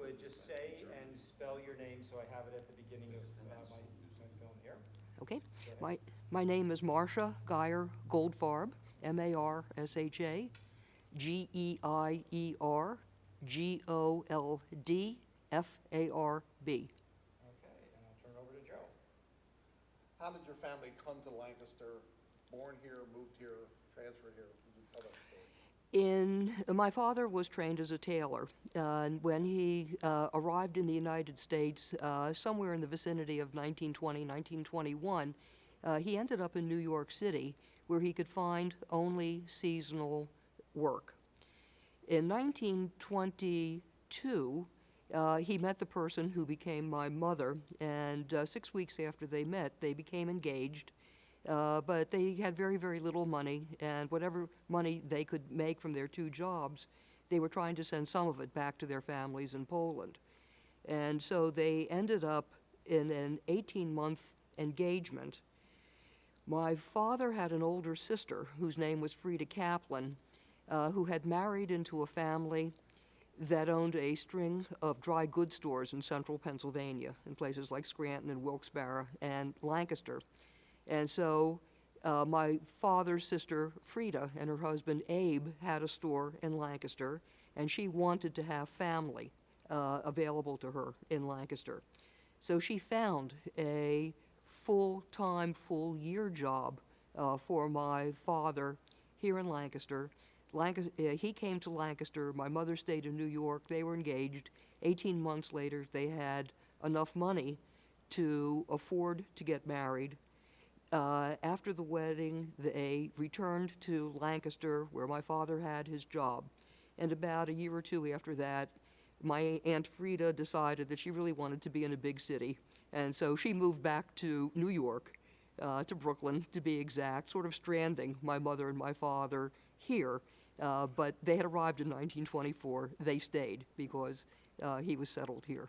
would just say and spell your name so I have it at the beginning of my film here. Okay. Go ahead. My name is Marsha Goldfarb, Marsha Geiergoldfarb. Okay, and I'll turn it over to Joe. How did your family come to Lancaster? Born here, moved here, transferred here? Could you tell that story? My father was trained as a tailor, and when he arrived in the United States, somewhere in the vicinity of 1920, 1921, he ended up in New York City, where he could find only seasonal work. In 1922, he met the person who became my mother, and 6 weeks after they met, they became engaged. But they had very, very little money, and whatever money they could make from their two jobs, they were trying to send some of it back to their families in Poland. And so they ended up in an 18-month engagement. My father had an older sister whose name was Frida Kaplan, who had married into a family that owned a string of dry goods stores in central Pennsylvania, in places like Scranton and Wilkes-Barre and Lancaster. And so my father's sister, Frida, and her husband, Abe, had a store in Lancaster, and she wanted to have family available to her in Lancaster. So she found a full-time, full-year job for my father here in Lancaster. He came to Lancaster. My mother stayed in New York. They were engaged. 18 months later, they had enough money to afford to get married. After the wedding, they returned to Lancaster, where my father had his job. And about a year or two after that, my Aunt Frida decided that she really wanted to be in a big city. And so she moved back to New York, to Brooklyn, to be exact, sort of stranding my mother and my father here. But they had arrived in 1924. They stayed because he was settled here.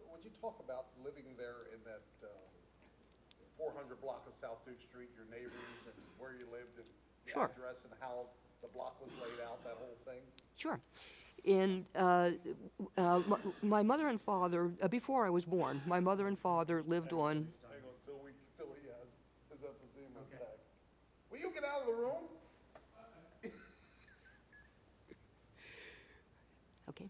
Would you talk about living there in that 400 block of South Duke Street, your neighbors and where you lived and the Sure. address and how the block was laid out, that whole thing? Sure. My mother and father, before I was born, my mother and father lived on. Hang on till he has his emphysema attack. Will you get out of the room? Okay.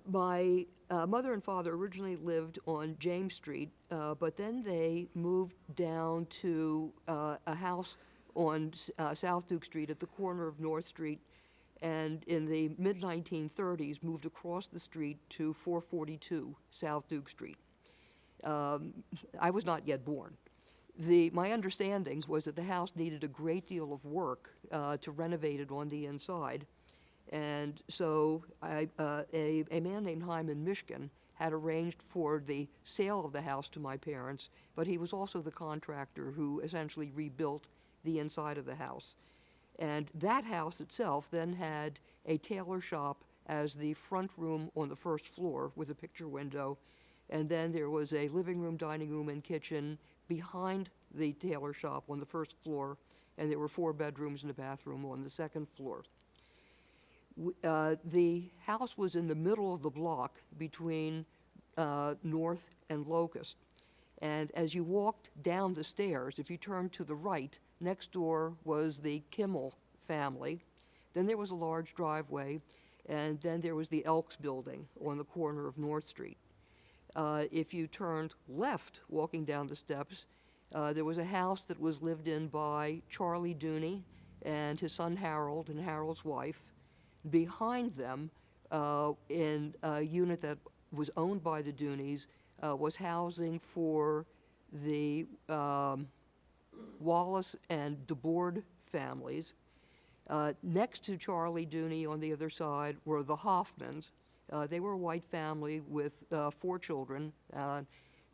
My mother and father originally lived on James Street, but then they moved down to a house on South Duke Street at the corner of North Street, and in the mid-1930s moved across the street to 442 South Duke Street. I was not yet born. My understanding was that the house needed a great deal of work to renovate it on the inside. And so a man named Hyman Mishkin had arranged for the sale of the house to my parents, but he was also the contractor who essentially rebuilt the inside of the house. And that house itself then had a tailor shop as the front room on the first floor with a picture window, and then there was a living room, dining room, and kitchen behind the tailor shop on the first floor, and there were 4 bedrooms and a bathroom on the second floor. The house was in the middle of the block between North and Locust. And as you walked down the stairs, if you turned to the right, next door was the Kimmel family. Then there was a large driveway, and then there was the Elks building on the corner of North Street. If you turned left, walking down the steps, there was a house that was lived in by Charlie Dooney and his son Harold and Harold's wife. Behind them, in a unit that was owned by the Dooneys, was housing for the Wallace and DeBoard families. Next to Charlie Dooney on the other side were the Hoffmans. They were a white family with 4 children.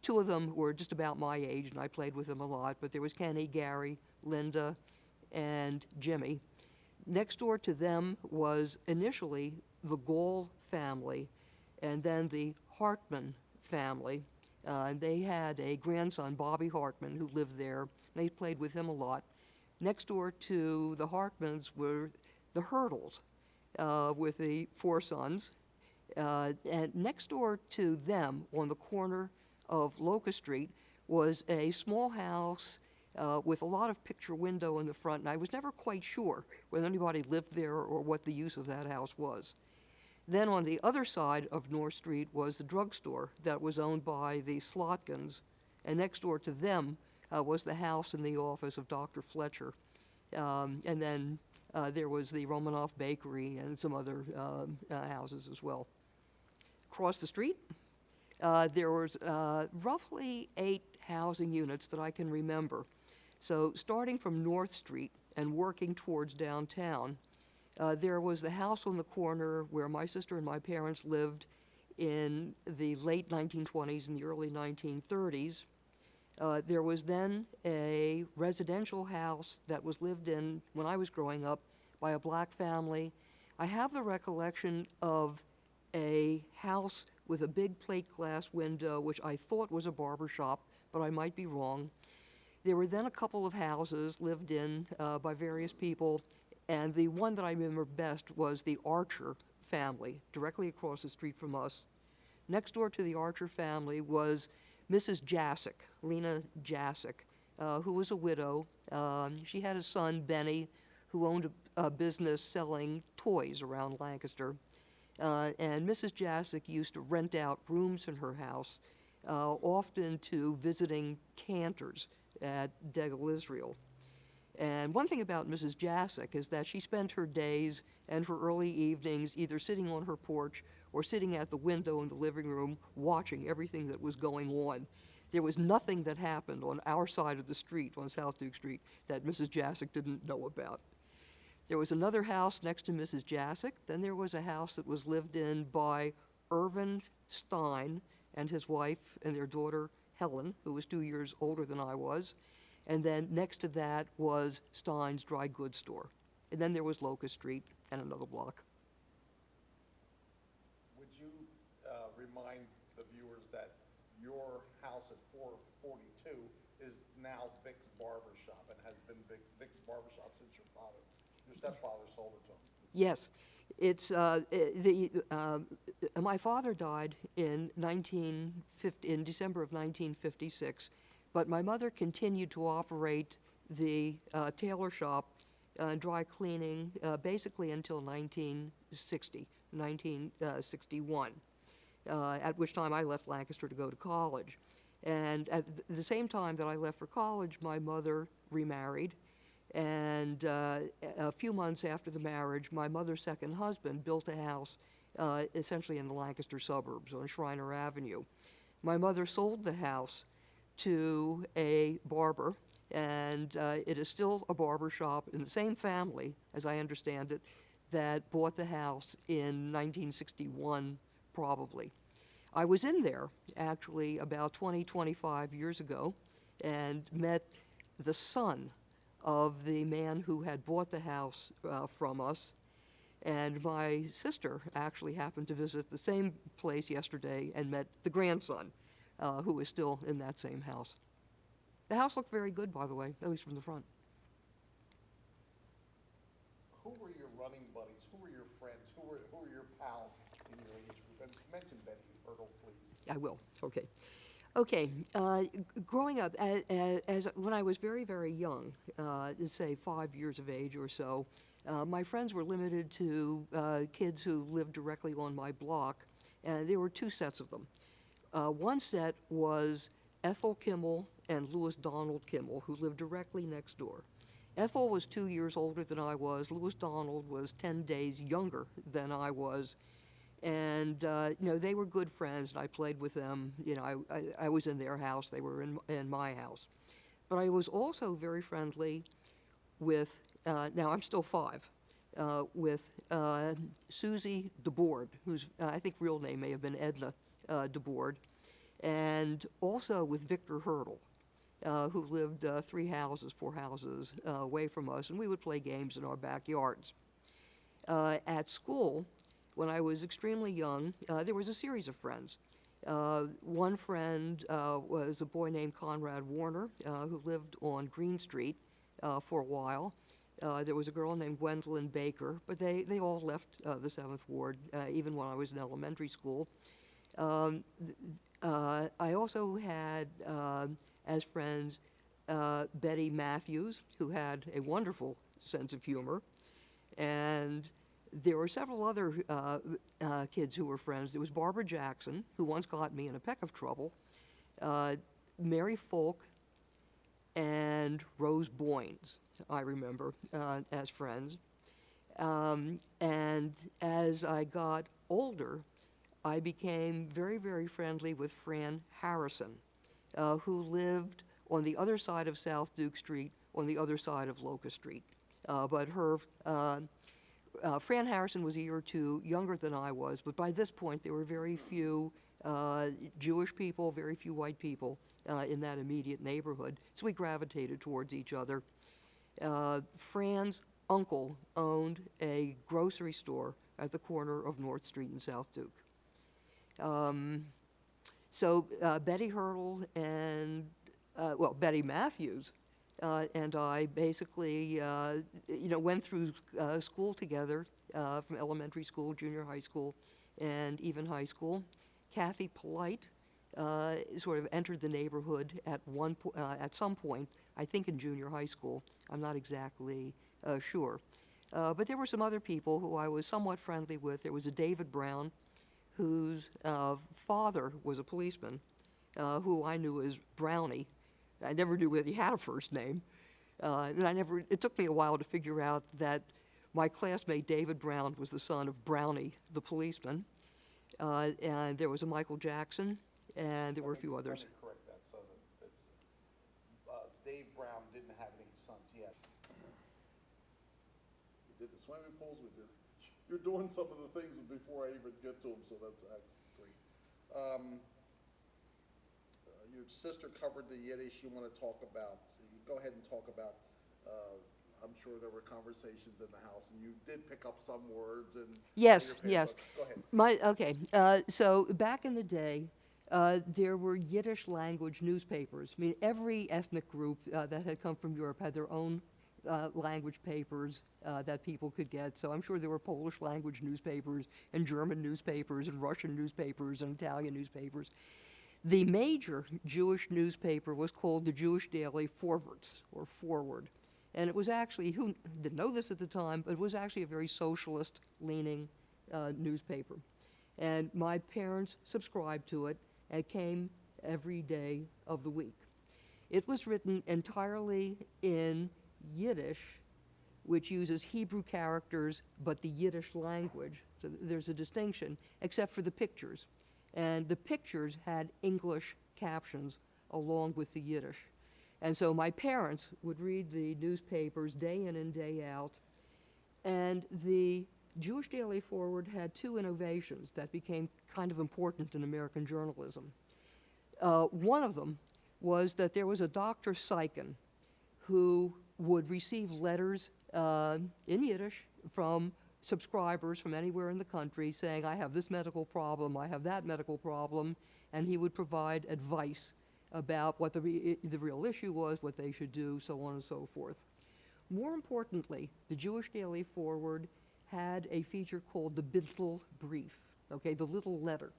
2 of them were just about my age, and I played with them a lot, but there was Kenny, Gary, Linda, and Jimmy. Next door to them was initially the Gall family, and then the Hartman family. And they had a grandson, Bobby Hartman, who lived there, and they played with him a lot. Next door to the Hartmans were the Hurdles, with the 4 sons. And next door to them, on the corner of Locust Street, was a small house with a lot of picture window in the front, and I was never quite sure whether anybody lived there or what the use of that house was. Then on the other side of North Street was the drugstore that was owned by the Slotkins, and next door to them was the house and the office of Dr. Fletcher. And then there was the Romanoff Bakery and some other houses as well. Across the street, there was roughly 8 housing units that I can remember. So starting from North Street and working towards downtown, there was the house on the corner where my sister and my parents lived in the late 1920s and the early 1930s. There was then a residential house that was lived in when I was growing up by a black family. I have the recollection of a house with a big plate glass window, which I thought was a barber shop, but I might be wrong. There were then a couple of houses lived in by various people, and the one that I remember best was the Archer family, directly across the street from us. Next door to the Archer family was Mrs. Jasick, Lena Jasick, who was a widow. She had a son, Benny, who owned a business selling toys around Lancaster. And Mrs. Jasick used to rent out rooms in her house, often to visiting cantors at Degel, Israel. And one thing about Mrs. Jasick is that she spent her days and her early evenings either sitting on her porch or sitting at the window in the living room watching everything that was going on. There was nothing that happened on our side of the street, on South Duke Street, that Mrs. Jasick didn't know about. There was another house next to Mrs. Jasick. Then there was a house that was lived in by Irvin Stein and his wife and their daughter, Helen, who was 2 years older than I was. And then next to that was Stein's dry goods store. And then there was Locust Street and another block. Would you remind the viewers that your house at 442 is now Vic's Barber Shop and has been Vic's Barber Shop since your stepfather sold it to him? Yes. It's my father died in December of 1956, but my mother continued to operate the tailor shop, dry cleaning, basically until 1961, at which time I left Lancaster to go to college. And at the same time that I left for college, my mother remarried. And a few months after the marriage, my mother's second husband built a house essentially in the Lancaster suburbs on Shriner Avenue. My mother sold the house to a barber, and it is still a barber shop in the same family, as I understand it, that bought the house in 1961, probably. I was in there, actually, about 25 years ago, and met the son of the man who had bought the house from us. And my sister actually happened to visit the same place yesterday and met the grandson, who is still in that same house. The house looked very good, by the way, at least from the front. Who were your running buddies? Who were your friends? Who were your pals in your age group? And mention Betty Ertl, please. I will. Okay. Okay. Growing up, as when I was very, very young, say 5 years of age or so, my friends were limited to kids who lived directly on my block, and there were 2 sets of them. One set was Ethel Kimmel and Louis Donald Kimmel, who lived directly next door. Ethel was 2 years older than I was. Louis Donald was 10 days younger than I was. And, they were good friends, and I played with them. I was in their house. They were in my house. But I was also very friendly with, now I'm still 5, with Susie DeBoard, whose I think real name may have been Edna DeBoard, and also with Victor Hurdle, who lived 4 houses away from us, and we would play games in our backyards. At school, when I was extremely young, there was a series of friends. One friend was a boy named Conrad Warner, who lived on Green Street for a while. There was a girl named Gwendolyn Baker, but they all left the 7th Ward, even when I was in elementary school. I also had as friends Betty Matthews, who had a wonderful sense of humor, and there were several other kids who were friends. There was Barbara Jackson, who once got me in a peck of trouble, Mary Folk, and Rose Boynes, I remember, as friends. And as I got older, I became very, very friendly with Fran Harrison, who lived on the other side of South Duke Street, on the other side of Locust Street. But Fran Harrison was a year or two younger than I was, but by this point there were very few Jewish people, very few white people in that immediate neighborhood, so we gravitated towards each other. Fran's uncle owned a grocery store at the corner of North Street and South Duke. So Betty Hurdle and, Betty Matthews and I basically, went through school together from elementary school, junior high school, and even high school. Kathy Polite sort of entered the neighborhood at some point, I think in junior high school. I'm not exactly sure. But there were some other people who I was somewhat friendly with. There was a David Brown, whose father was a policeman, who I knew as Brownie. I never knew whether he had a first name. And it took me a while to figure out that my classmate David Brown was the son of Brownie, the policeman. And there was a Michael Jackson, and there were a few others. Let me correct that, so that it's, Dave Brown didn't have any sons, he had. We did the swimming pools, you're doing some of the things before I even get to them, so that's great. Your sister covered the Yiddish you want to talk about. So you go ahead and talk about, I'm sure there were conversations in the house, and you did pick up some words and. Yes, yes. Go ahead. So back in the day, there were Yiddish language newspapers. I mean, every ethnic group that had come from Europe had their own language papers that people could get. So I'm sure there were Polish language newspapers and German newspapers and Russian newspapers and Italian newspapers. The major Jewish newspaper was called the Jewish Daily Vorwärts, or Forward. And it was actually, who didn't know this at the time, but it was actually a very socialist-leaning newspaper. And my parents subscribed to it, and it came every day of the week. It was written entirely in Yiddish, which uses Hebrew characters, but the Yiddish language. So there's a distinction, except for the pictures. And the pictures had English captions along with the Yiddish. And so my parents would read the newspapers day in and day out. And the Jewish Daily Forward had two innovations that became kind of important in American journalism. One of them was that there was a Dr. Seiken who would receive letters in Yiddish from subscribers from anywhere in the country saying, I have this medical problem, I have that medical problem, and he would provide advice about what the real issue was, what they should do, so on and so forth. More importantly, the Jewish Daily Forward had a feature called the Bittel Brief, okay, the little letter.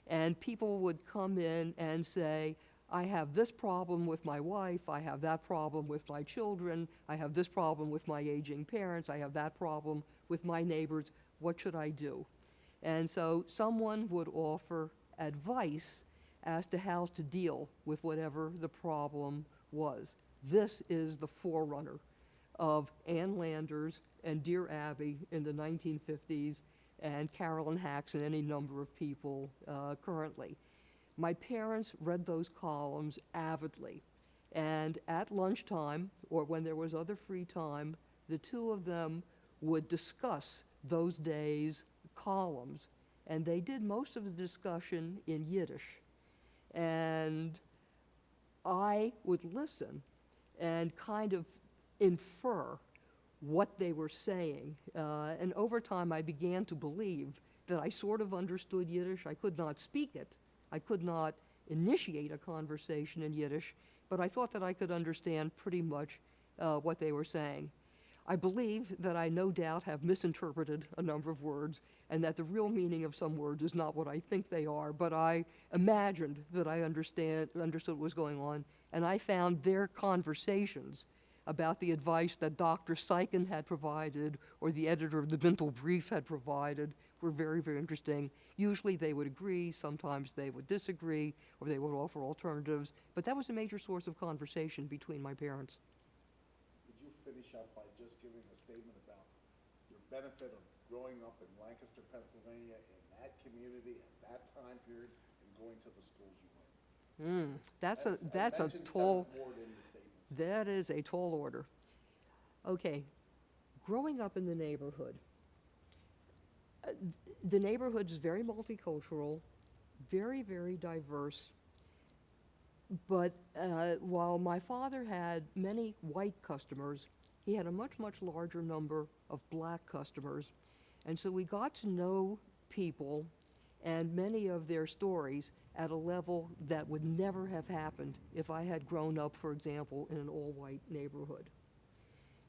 And people would come in and say, I have this problem with my wife, I have that problem with my children, I have this problem with my aging parents, I have that problem with my neighbors, what should I do? And so someone would offer advice as to how to deal with whatever the problem was. This is the forerunner of Ann Landers and Dear Abby in the 1950s and Carolyn Hacks and any number of people currently. My parents read those columns avidly, and at lunchtime, or when there was other free time, the two of them would discuss those days' columns, and they did most of the discussion in Yiddish. And I would listen and kind of infer what they were saying. And over time, I began to believe that I sort of understood Yiddish. I could not speak it. I could not initiate a conversation in Yiddish, but I thought that I could understand pretty much what they were saying. I believe that I no doubt have misinterpreted a number of words, and that the real meaning of some words is not what I think they are, but I imagined that I understood what was going on, and I found their conversations about the advice that Dr. Sykin had provided or the editor of the Bintel Brief had provided were very, very interesting. Usually they would agree, sometimes they would disagree, or they would offer alternatives, but that was a major source of conversation between my parents. Would you finish up by just giving a statement about your benefit of growing up in Lancaster, Pennsylvania, in that community, at that time period, and going to the schools you went? That's I a mentioned tall, seventh ward in the statements. that is a tall order. Okay, growing up in the neighborhood is very multicultural, very, very diverse. But while my father had many white customers, he had a much, much larger number of black customers. And so we got to know people and many of their stories at a level that would never have happened if I had grown up, for example, in an all-white neighborhood.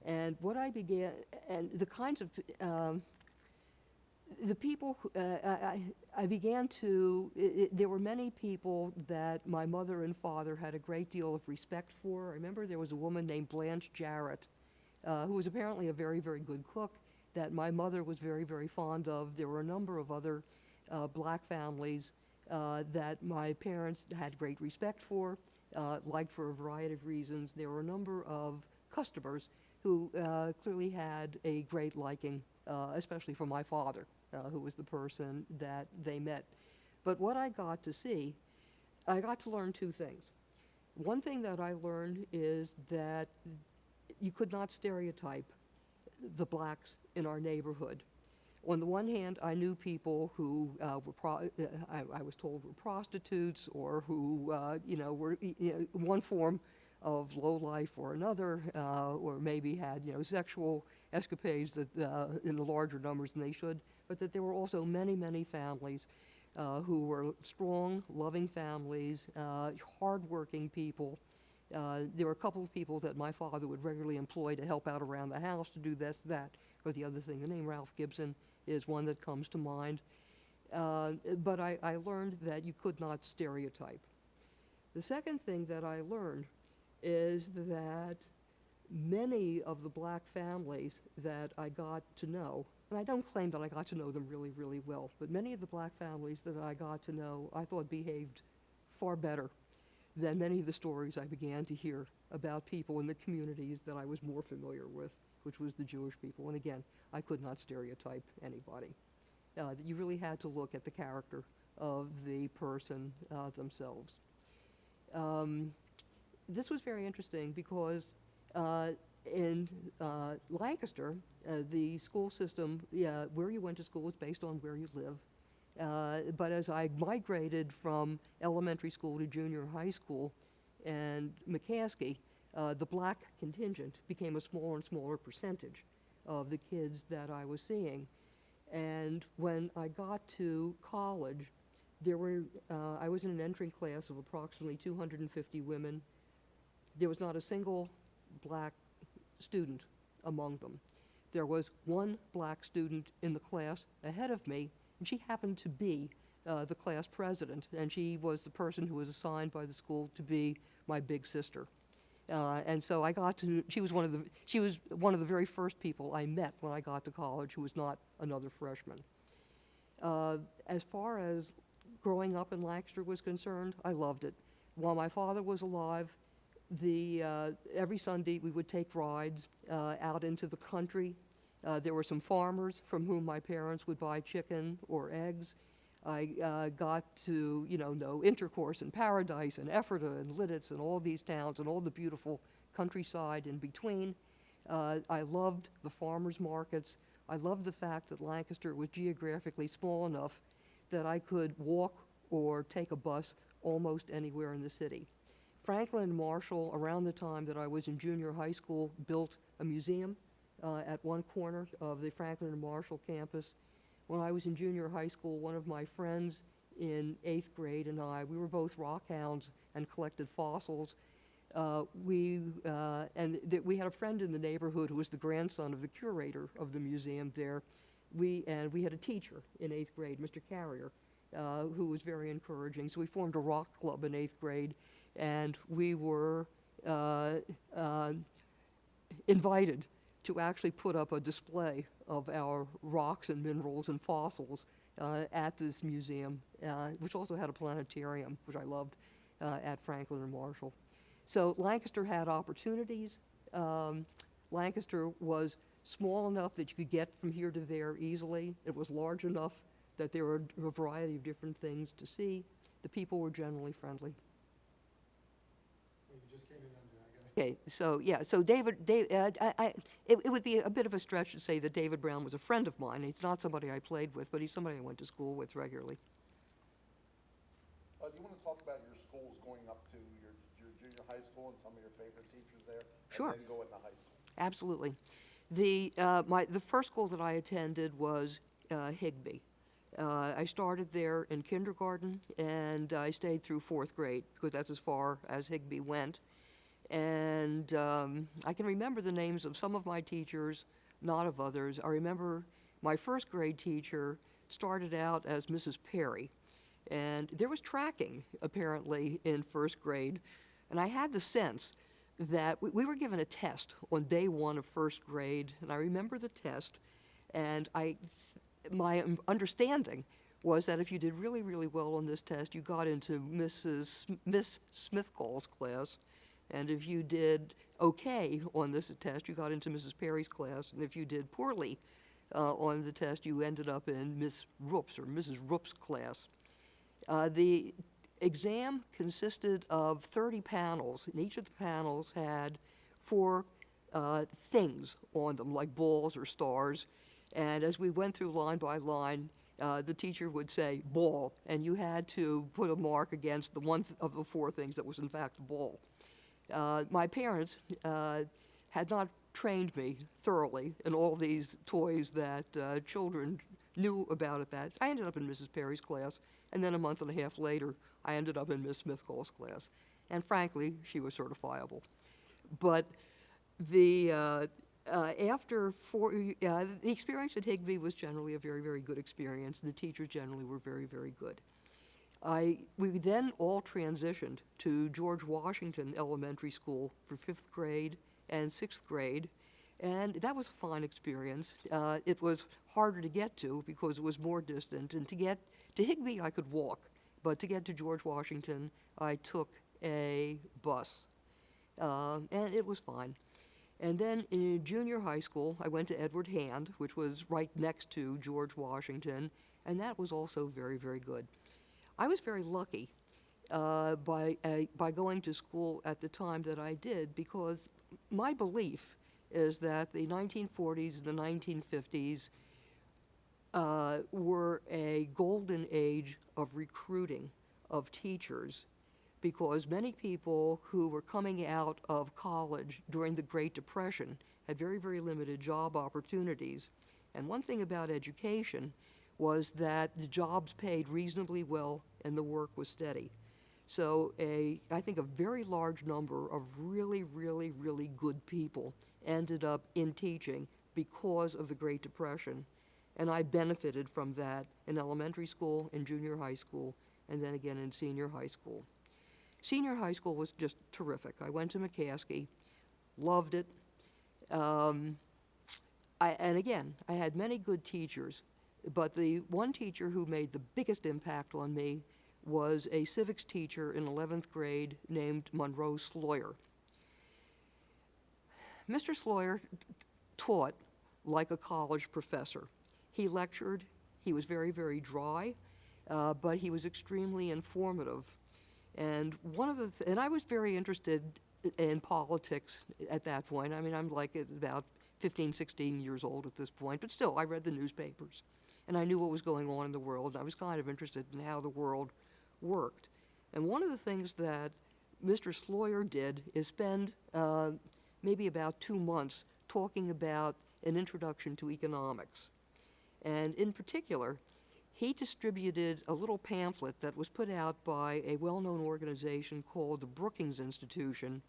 And what I began, and the kinds of, the people, I began to, there were many people that my mother and father had a great deal of respect for. I remember there was a woman named Blanche Jarrett, who was apparently a very, very good cook that my mother was very, very fond of. There were a number of other black families that my parents had great respect for, liked for a variety of reasons. There were a number of customers who clearly had a great liking, especially for my father, who was the person that they met. But what I got to see, I got to learn two things. One thing that I learned is that you could not stereotype the blacks in our neighborhood. On the one hand, I knew people who I was told were prostitutes, or who were one form of low life or another, or maybe had sexual escapades that in the larger numbers than they should. But that there were also many, many families who were strong, loving families, hardworking people. There were a couple of people that my father would regularly employ to help out around the house, to do this, that, or the other thing. The name Ralph Gibson is one that comes to mind. But I learned that you could not stereotype. The second thing that I learned is that many of the black families that I got to know, and I don't claim that I got to know them really, really well, but many of the black families that I got to know, I thought behaved far better than many of the stories I began to hear about people in the communities that I was more familiar with, which was the Jewish people. And again, I could not stereotype anybody. You really had to look at the character of the person themselves. This was very interesting because in Lancaster, the school system, where you went to school was based on where you live. But as I migrated from elementary school to junior high school and McCaskey, the black contingent became a smaller and smaller percentage of the kids that I was seeing. And when I got to college, I was in an entering class of approximately 250 women. There was not a single black student among them. There was one black student in the class ahead of me, and she happened to be the class president, and she was the person who was assigned by the school to be my big sister. And so I got to, she was one of the very first people I met when I got to college who was not another freshman. As far as growing up in Lancaster was concerned, I loved it. While my father was alive, every Sunday we would take rides out into the country. There were some farmers from whom my parents would buy chicken or eggs. I got to know Intercourse and Paradise and Ephrata and Lidditz and all these towns and all the beautiful countryside in between. I loved the farmers markets. I loved the fact that Lancaster was geographically small enough that I could walk or take a bus almost anywhere in the city. Franklin and Marshall, around the time that I was in junior high school, built a museum at one corner of the Franklin and Marshall campus. When I was in junior high school, one of my friends in 8th grade and we were both rock hounds and collected fossils. we had a friend in the neighborhood who was the grandson of the curator of the museum there. We had a teacher in 8th grade, Mr. Carrier, who was very encouraging. So we formed a rock club in 8th grade, and we were invited to actually put up a display of our rocks and minerals and fossils at this museum, which also had a planetarium, which I loved, at Franklin and Marshall. So Lancaster had opportunities. Lancaster was small enough that you could get from here to there easily. It was large enough that there were a variety of different things to see. The people were generally friendly. Well, you just came in under, I gotta. Okay, so yeah, so it would be a bit of a stretch to say that David Brown was a friend of mine. He's not somebody I played with, but he's somebody I went to school with regularly. Do you want to talk about your schools going up to your junior high school and some of your favorite teachers there? Sure. And then go into high school? Absolutely. The first school that I attended was Higbee. I started there in kindergarten, and I stayed through 4th grade, because that's as far as Higbee went. And I can remember the names of some of my teachers, not of others. I remember my 1st grade teacher started out as Mrs. Perry, and there was tracking, apparently, in 1st grade. And I had the sense that we were given a test on day 1 of 1st grade, and I remember the test, and my understanding was that if you did really, really well on this test, you got into Miss Smithcall's class, and if you did okay on this test, you got into Mrs. Perry's class, and if you did poorly on the test, you ended up in Miss Roop's or Mrs. Roop's class. The exam consisted of 30 panels, and each of the panels had 4 things on them, like balls or stars. And as we went through line by line, the teacher would say, ball, and you had to put a mark against the one of the 4 things that was in fact a ball. My parents had not trained me thoroughly in all these toys that children knew about at that. I ended up in Mrs. Perry's class, and then a month and a half later, I ended up in Miss Smithcall's class. And frankly, she was certifiable. But the experience at Higbee was generally a very, very good experience, and the teachers generally were very, very good. We then all transitioned to George Washington Elementary School for 5th grade and 6th grade, and that was a fine experience. It was harder to get to because it was more distant, and to get to Higbee I could walk, but to get to George Washington I took a bus, and it was fine. And then in junior high school, I went to Edward Hand, which was right next to George Washington, and that was also very, very good. I was very lucky by going to school at the time that I did, because my belief is that the 1940s and the 1950s were a golden age of recruiting of teachers, because many people who were coming out of college during the Great Depression had very, very limited job opportunities. And one thing about education was that the jobs paid reasonably well and the work was steady. So I think a very large number of really, really, really good people ended up in teaching because of the Great Depression. And I benefited from that in elementary school, in junior high school, and then again in senior high school. Senior high school was just terrific. I went to McCaskey, loved it. And again, I had many good teachers, but the one teacher who made the biggest impact on me was a civics teacher in 11th grade named Monroe Sloyer. Mr. Sloyer taught like a college professor. He lectured, he was very, very dry, but he was extremely informative. And and I was very interested in politics at that point. I mean, I'm like about 15, 16 years old at this point, but still, I read the newspapers, and I knew what was going on in the world, and I was kind of interested in how the world worked. And one of the things that Mr. Sloyer did is spend maybe about 2 months talking about an introduction to economics. And in particular, he distributed a little pamphlet that was put out by a well-known organization called the Brookings Institution,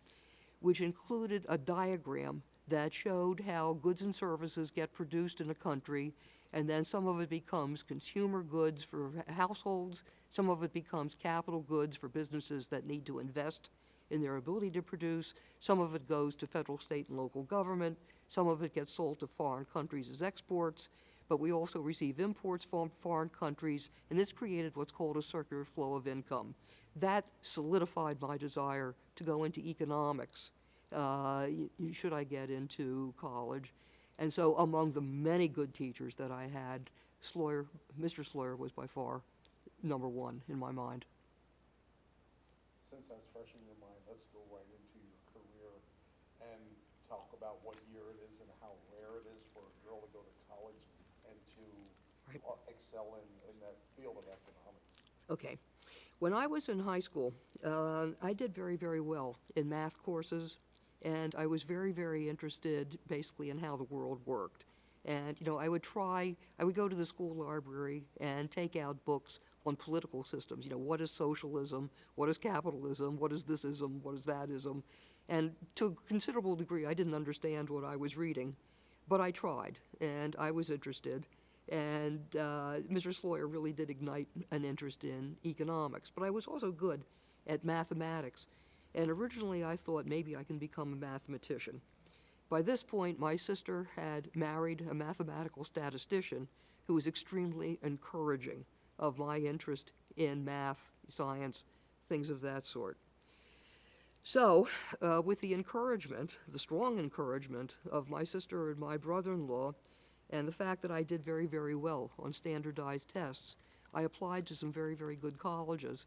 which included a diagram that showed how goods and services get produced in a country, and then some of it becomes consumer goods for households, some of it becomes capital goods for businesses that need to invest in their ability to produce, some of it goes to federal, state, and local government, some of it gets sold to foreign countries as exports, but we also receive imports from foreign countries, and this created what's called a circular flow of income. That solidified my desire to go into economics, should I get into college. And so among the many good teachers that I had, Mr. Sloyer was by far number one in my mind. Since that's fresh in your mind, let's go right into your career and talk about what year it is and how rare it is for a girl to go to college and to Right. excel in that field of economics. Okay. When I was in high school, I did very, very well in math courses, and I was very, very interested basically in how the world worked. And, I would go to the school library and take out books on political systems. What is socialism? What is capitalism? What is thisism? What is thatism? And to a considerable degree, I didn't understand what I was reading, but I tried, and I was interested. And Mr. Sloyer really did ignite an interest in economics. But I was also good at mathematics. And originally I thought maybe I can become a mathematician. By this point, my sister had married a mathematical statistician who was extremely encouraging of my interest in math, science, things of that sort. So, with the encouragement, the strong encouragement of my sister and my brother-in-law, and the fact that I did very, very well on standardized tests, I applied to some very, very good colleges.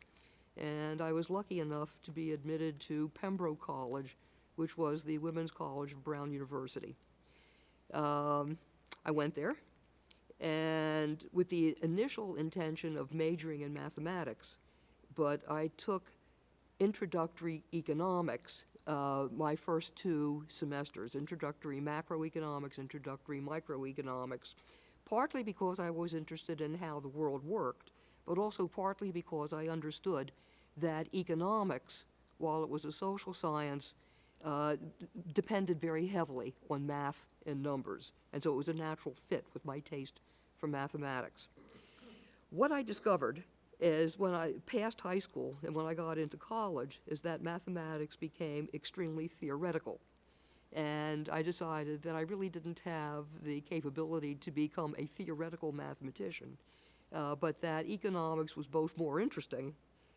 And I was lucky enough to be admitted to Pembroke College, which was the Women's College of Brown University. I went there, and with the initial intention of majoring in mathematics, but I took introductory economics my first 2 semesters, introductory macroeconomics, introductory microeconomics, partly because I was interested in how the world worked, but also partly because I understood that economics, while it was a social science, depended very heavily on math and numbers, and so it was a natural fit with my taste for mathematics. What I discovered is when I passed high school and when I got into college is that mathematics became extremely theoretical. And I decided that I really didn't have the capability to become a theoretical mathematician, but that economics was both more interesting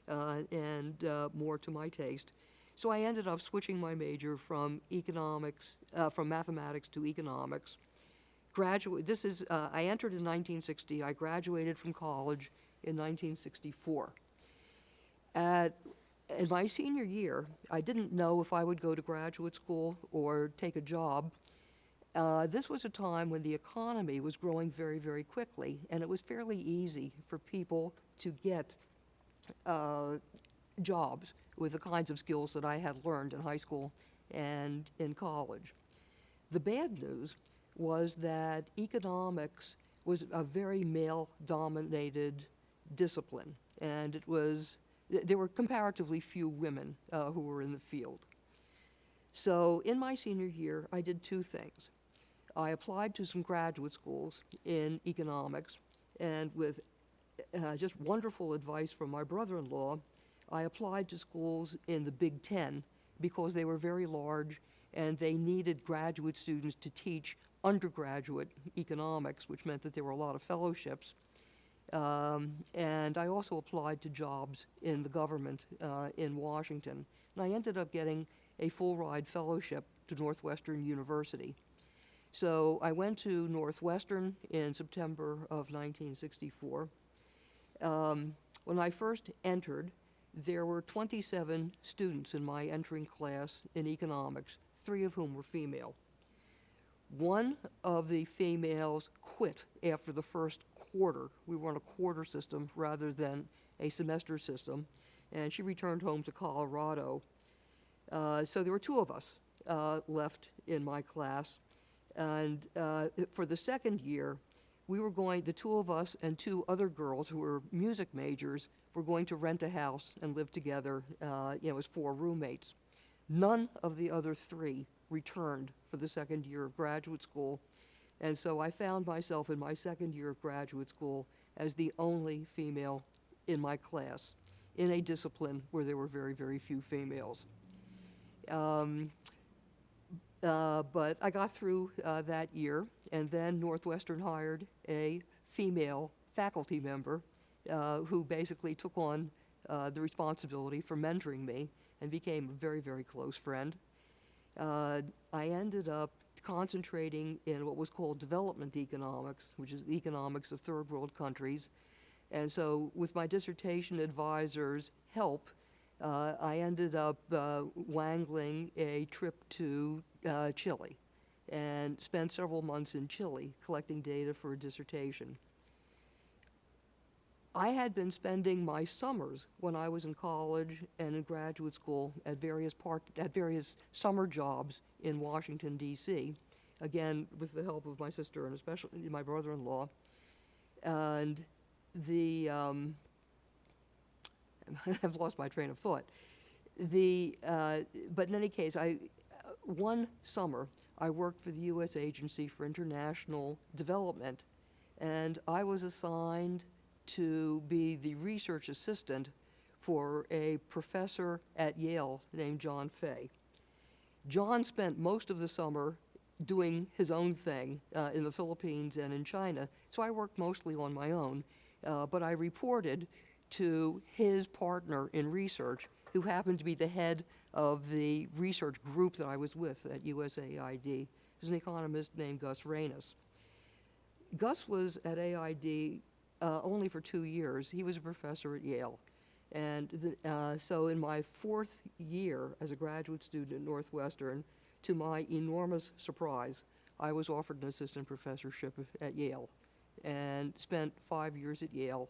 and more to my taste. So I ended up switching my major from mathematics to economics. I entered in 1960. I graduated from college in 1964. In my senior year, I didn't know if I would go to graduate school or take a job. This was a time when the economy was growing very, very quickly, and it was fairly easy for people to get jobs with the kinds of skills that I had learned in high school and in college. The bad news was that economics was a very male-dominated discipline, and there were comparatively few women who were in the field. So in my senior year, I did 2 things. I applied to some graduate schools in economics, and with just wonderful advice from my brother-in-law, I applied to schools in the Big Ten because they were very large and they needed graduate students to teach undergraduate economics, which meant that there were a lot of fellowships. And I also applied to jobs in the government in Washington. And I ended up getting a full-ride fellowship to Northwestern University. So I went to Northwestern in September of 1964. When I first entered, there were 27 students in my entering class in economics, 3 of whom were female. One of the females quit after the first quarter. We were on a quarter system rather than a semester system, and she returned home to Colorado. So there were 2 of us left in my class, and for the second year, we were going, the two of us and two other girls who were music majors were going to rent a house and live together, as 4 roommates. None of the other 3 returned for the second year of graduate school. And so I found myself in my second year of graduate school as the only female in my class in a discipline where there were very, very few females. But I got through that year, and then Northwestern hired a female faculty member who basically took on the responsibility for mentoring me and became a very, very close friend. I ended up concentrating in what was called development economics, which is the economics of third world countries. And so with my dissertation advisor's help, I ended up wangling a trip to Chile and spent several months in Chile collecting data for a dissertation. I had been spending my summers when I was in college and in graduate school at various summer jobs in Washington, D.C., again, with the help of my sister and especially my brother-in-law. And I've lost my train of thought. But in any case, one summer, I worked for the U.S. Agency for International Development, and I was assigned to be the research assistant for a professor at Yale named John Fay. John spent most of the summer doing his own thing in the Philippines and in China, so I worked mostly on my own, but I reported to his partner in research, who happened to be the head of the research group that I was with at USAID. He's an economist named Gus Reynos. Gus was at AID only for 2 years. He was a professor at Yale. And so in my 4th year as a graduate student at Northwestern, to my enormous surprise, I was offered an assistant professorship at Yale and spent 5 years at Yale,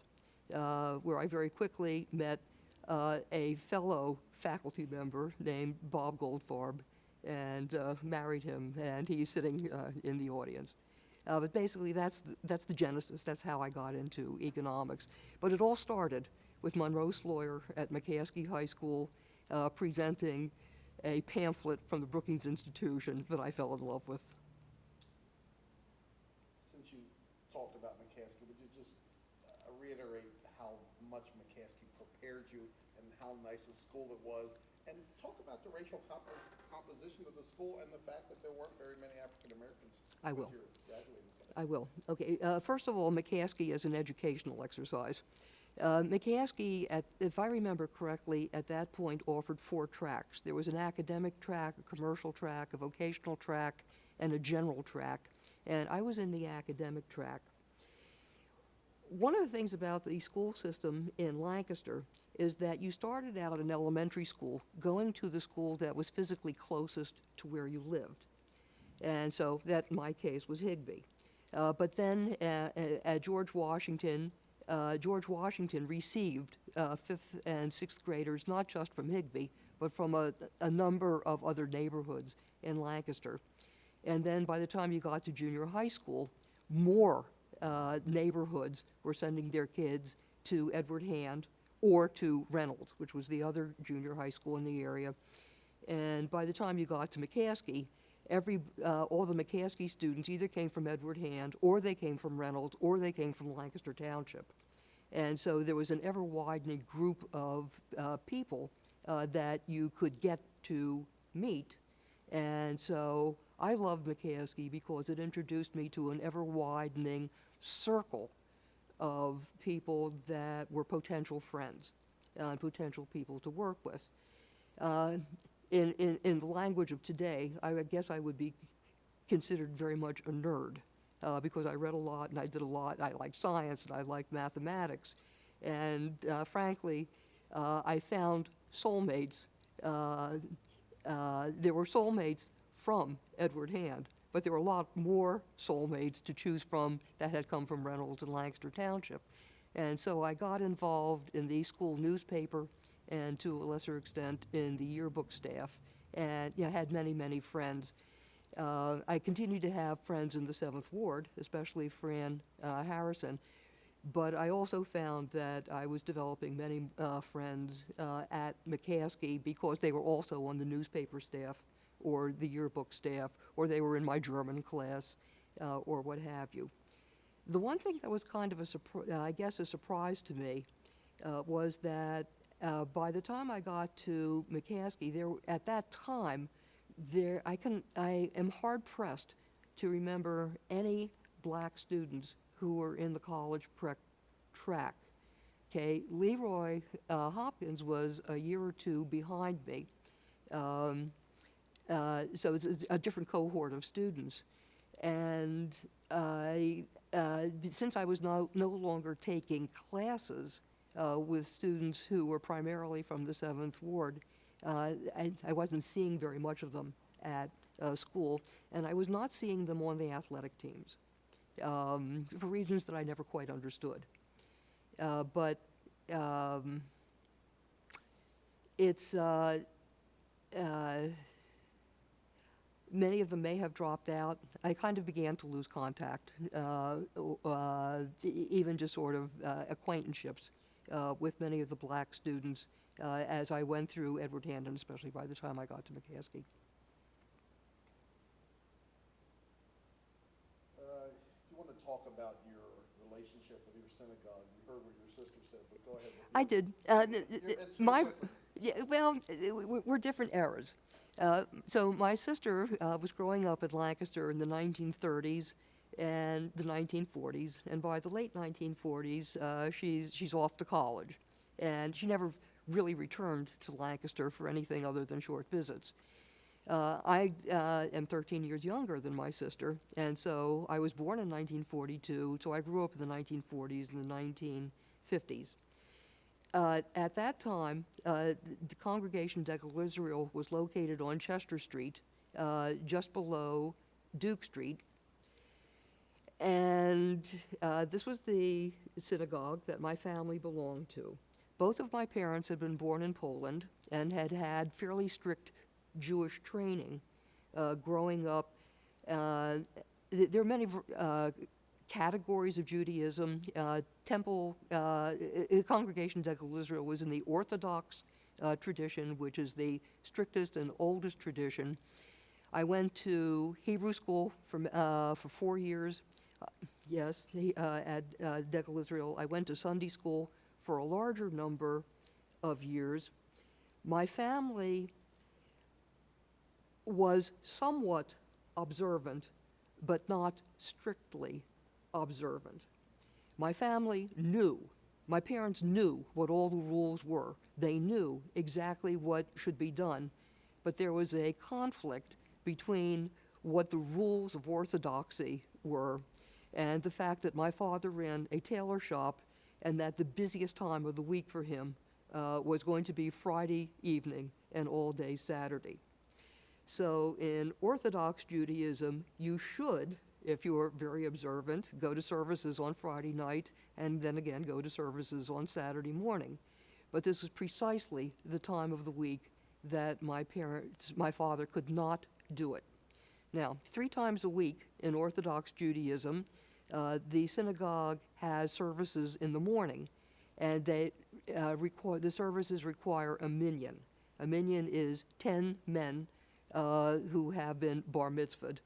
where I very quickly met a fellow faculty member named Bob Goldfarb and married him, and he's sitting in the audience. But basically, that's the genesis. That's how I got into economics. But it all started with Monroe Sloyer at McCaskey High School presenting a pamphlet from the Brookings Institution that I fell in love with. Since you talked about McCaskey, would you just reiterate how much McCaskey prepared you and how nice a school it was? And talk about the racial composition of the school and the fact that there weren't very many African Americans. I will. With your graduating class. I will. Okay. First of all, McCaskey as an educational exercise. McCaskey, if I remember correctly, at that point offered 4 tracks. There was an academic track, a commercial track, a vocational track, and a general track. And I was in the academic track. One of the things about the school system in Lancaster is that you started out in elementary school going to the school that was physically closest to where you lived. And so that, in my case, was Higbee. But then at George Washington received 5th and 6th graders, not just from Higbee, but from a number of other neighborhoods in Lancaster. And then by the time you got to junior high school, more neighborhoods were sending their kids to Edward Hand or to Reynolds, which was the other junior high school in the area. And by the time you got to McCaskey, all the McCaskey students either came from Edward Hand, or they came from Reynolds, or they came from Lancaster Township. And so there was an ever-widening group of people that you could get to meet. And so I loved McCaskey because it introduced me to an ever-widening circle of people that were potential friends and potential people to work with. In the language of today, I guess I would be considered very much a nerd because I read a lot and I did a lot. I liked science and I liked mathematics. And frankly, I found soulmates. There were soulmates from Edward Hand, but there were a lot more soulmates to choose from that had come from Reynolds and Lancaster Township. And so I got involved in the school newspaper and to a lesser extent in the yearbook staff, and had many, many friends. I continued to have friends in the 7th Ward, especially Fran Harrison, but I also found that I was developing many friends at McCaskey because they were also on the newspaper staff or the yearbook staff, or they were in my German class, or what have you. The one thing that was kind of a surprise to me was that by the time I got to McCaskey, at that time, I am hard pressed to remember any black students who were in the college prep track. Okay, Leroy Hopkins was a year or two behind me, so it's a different cohort of students, and since I was no longer taking classes with students who were primarily from the 7th Ward, I wasn't seeing very much of them at school, and I was not seeing them on the athletic teams for reasons that I never quite understood. But it's many of them may have dropped out. I kind of began to lose contact, even just sort of acquaintanceships with many of the black students as I went through Edward Hampton, especially by the time I got to McCaskey. You want to talk about your relationship with your synagogue? You heard what your sister said, but go ahead. I did. It's different. Yeah, well, we're different eras. So my sister was growing up in Lancaster in the 1930s and the 1940s, and by the late 1940s, she's off to college, and she never really returned to Lancaster for anything other than short visits. I am 13 years younger than my sister, and so I was born in 1942, so I grew up in the 1940s and the 1950s. At that time, the Congregation Dekel Israel was located on Chester Street, just below Duke Street. And this was the synagogue that my family belonged to. Both of my parents had been born in Poland and had had fairly strict Jewish training growing up. There are many categories of Judaism. Congregation Dekel Israel was in the Orthodox tradition, which is the strictest and oldest tradition. I went to Hebrew school for 4 years. Yes, at Dekel Israel. I went to Sunday school for a larger number of years. My family was somewhat observant, but not strictly observant. My family knew, my parents knew what all the rules were. They knew exactly what should be done, but there was a conflict between what the rules of orthodoxy were and the fact that my father ran a tailor shop and that the busiest time of the week for him was going to be Friday evening and all day Saturday. So in Orthodox Judaism, you should, if you are very observant, go to services on Friday night and then again go to services on Saturday morning. But this was precisely the time of the week that my father could not do it. Now, 3 times a week in Orthodox Judaism, the synagogue has services in the morning, and the services require a minyan. A minyan is 10 men who have been bar mitzvahed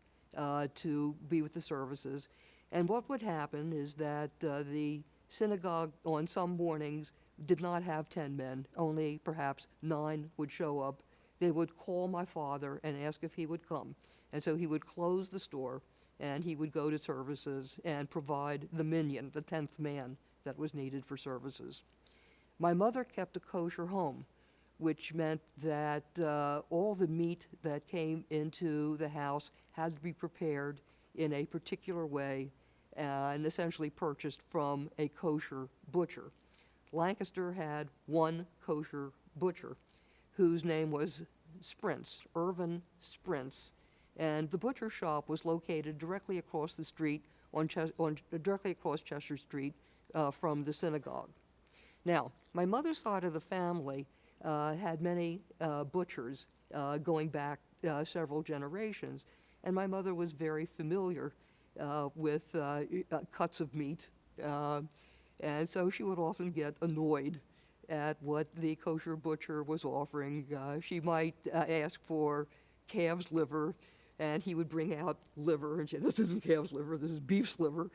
to be with the services. And what would happen is that the synagogue on some mornings did not have 10 men, only perhaps 9 would show up. They would call my father and ask if he would come. And so he would close the store and he would go to services and provide the minyan, the 10th man that was needed for services. My mother kept a kosher home, which meant that all the meat that came into the house had to be prepared in a particular way and essentially purchased from a kosher butcher. Lancaster had one kosher butcher whose name was Sprints, Irvin Sprints, and the butcher shop was located directly across the street, directly across Chester Street from the synagogue. Now, my mother's side of the family had many butchers going back several generations, and my mother was very familiar with cuts of meat, and so she would often get annoyed at what the kosher butcher was offering. She might ask for calf's liver, and he would bring out liver, and she said, "This isn't calf's liver, this is beef's liver,"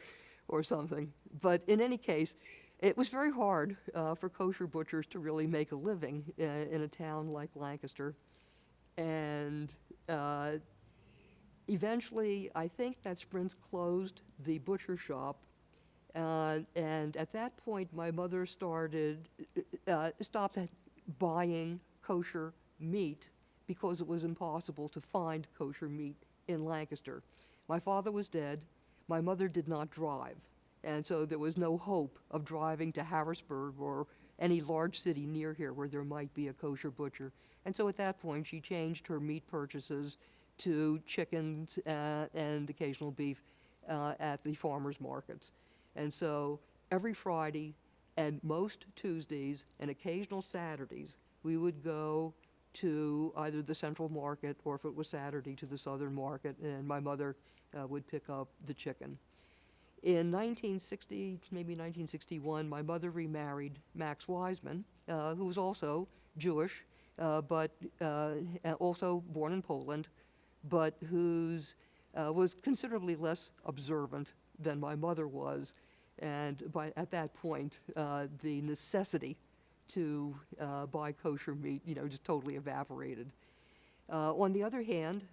or something. But in any case, it was very hard for kosher butchers to really make a living in a town like Lancaster. And eventually, I think that Sprint's closed the butcher shop. And at that point, my mother stopped buying kosher meat because it was impossible to find kosher meat in Lancaster. My father was dead. My mother did not drive. And so there was no hope of driving to Harrisburg or any large city near here where there might be a kosher butcher. And so at that point, she changed her meat purchases to chickens and occasional beef at the farmers markets. And so every Friday and most Tuesdays and occasional Saturdays, we would go to either the Central Market or, if it was Saturday, to the Southern Market, and my mother would pick up the chicken. In 1960, maybe 1961, my mother remarried Max Wiseman, who was also Jewish, but also born in Poland, but whose was considerably less observant than my mother was. And at that point, the necessity to buy kosher meat, just totally evaporated. On the other hand,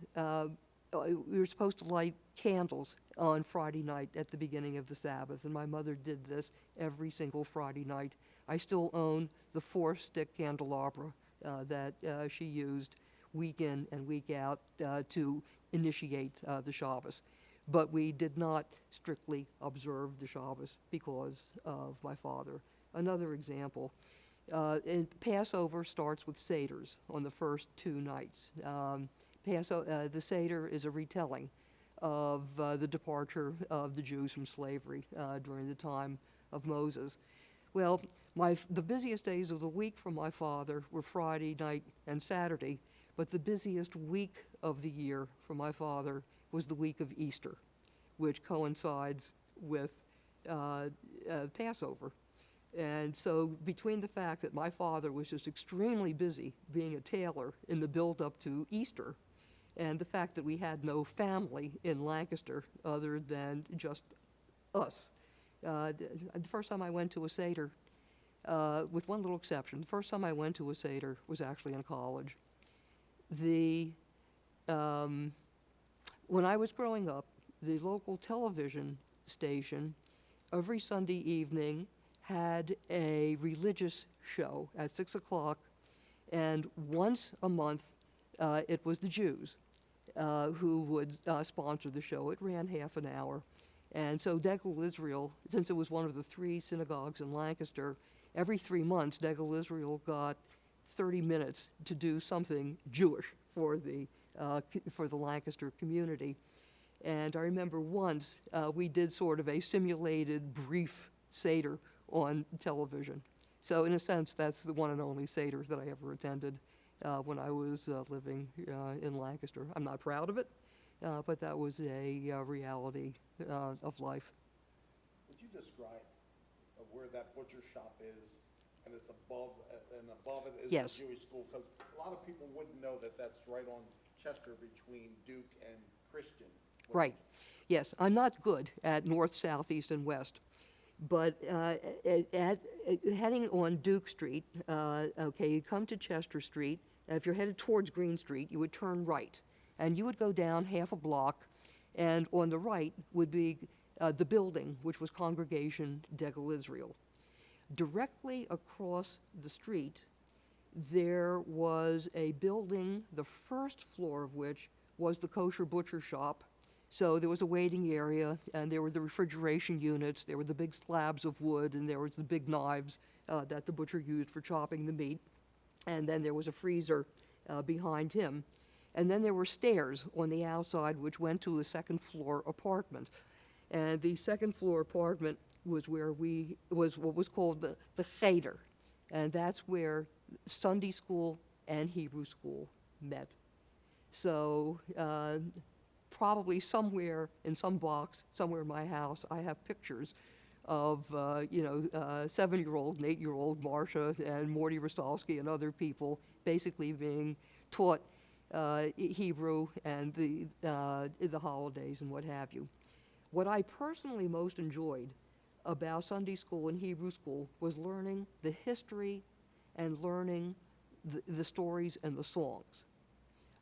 we were supposed to light candles on Friday night at the beginning of the Sabbath, and my mother did this every single Friday night. I still own the 4-stick candelabra that she used week in and week out to initiate the Shabbos. But we did not strictly observe the Shabbos because of my father. Another example, Passover starts with Seders on the first 2 nights. The Seder is a retelling of the departure of the Jews from slavery during the time of Moses. Well, the busiest days of the week for my father were Friday night and Saturday, but the busiest week of the year for my father was the week of Easter, which coincides with Passover. And so between the fact that my father was just extremely busy being a tailor in the build-up to Easter, and the fact that we had no family in Lancaster other than just us. The first time I went to a Seder, with one little exception, the first time I went to a Seder was actually in college. When I was growing up, the local television station every Sunday evening had a religious show at 6 o'clock, and once a month it was the Jews who would sponsor the show. It ran half an hour. And so Degel Israel, since it was one of the 3 synagogues in Lancaster, every 3 months Degel Israel got 30 minutes to do something Jewish for the Lancaster community. And I remember once we did sort of a simulated brief Seder on television. So in a sense, that's the one and only Seder that I ever attended when I was living in Lancaster. I'm not proud of it, but that was a reality of life. Would you describe where that butcher shop is, and it's above it is Yes. the Jewish school? Because a lot of people wouldn't know that that's right on Chester between Duke and Christian. Right. Yes, I'm not good at north, south, east, and west. But heading on Duke Street, you come to Chester Street. If you're headed towards Green Street, you would turn right. And you would go down half a block, and on the right would be the building, which was Congregation Degel Israel. Directly across the street, there was a building, the first floor of which was the kosher butcher shop. So there was a waiting area, and there were the refrigeration units, there were the big slabs of wood, and there was the big knives that the butcher used for chopping the meat. And then there was a freezer behind him. And then there were stairs on the outside which went to a second floor apartment. And the second floor apartment was where was what was called the Cheder. And that's where Sunday school and Hebrew school met. So probably somewhere in some box, somewhere in my house, I have pictures of, 7-year-old and 8-year-old Marsha and Morty Rostalski and other people basically being taught Hebrew and the holidays and what have you. What I personally most enjoyed about Sunday school and Hebrew school was learning the history and learning the stories and the songs.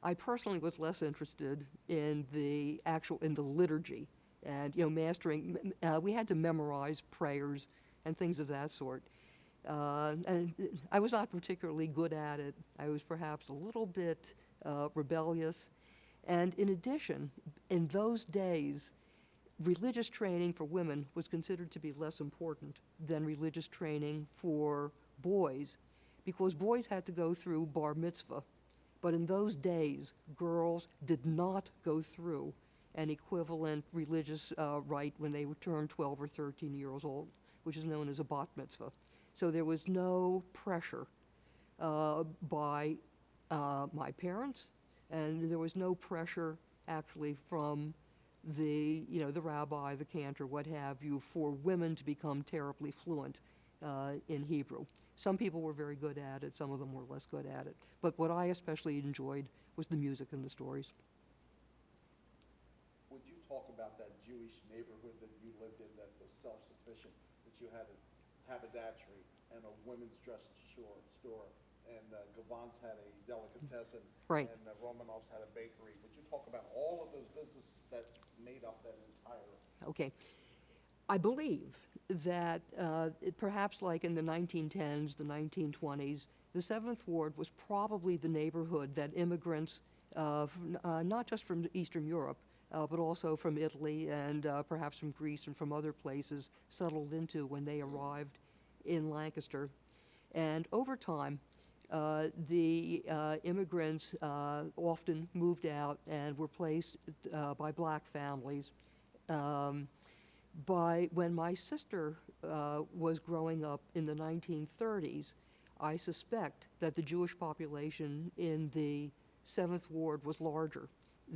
I personally was less interested in the liturgy and, mastering. We had to memorize prayers and things of that sort. And I was not particularly good at it. I was perhaps a little bit rebellious. And in addition, in those days, religious training for women was considered to be less important than religious training for boys, because boys had to go through bar mitzvah. But in those days, girls did not go through an equivalent religious rite when they turned 12 or 13 years old, which is known as a bat mitzvah. So there was no pressure by my parents, and there was no pressure actually from the rabbi, the cantor, what have you, for women to become terribly fluent in Hebrew. Some people were very good at it, some of them were less good at it. But what I especially enjoyed was the music and the stories. Would you talk about that Jewish neighborhood that you lived in that was self-sufficient, that you had a haberdashery and a women's dress store, and Gavon's had a delicatessen, Right. and Romanov's had a bakery? Would you talk about all of those businesses that made up that entire? Okay. I believe that perhaps like in the 1910s, the 1920s, the 7th Ward was probably the neighborhood that immigrants, not just from Eastern Europe, but also from Italy and perhaps from Greece and from other places, settled into when they arrived in Lancaster. And over time, the immigrants often moved out and were placed by black families. When my sister was growing up in the 1930s, I suspect that the Jewish population in the 7th Ward was larger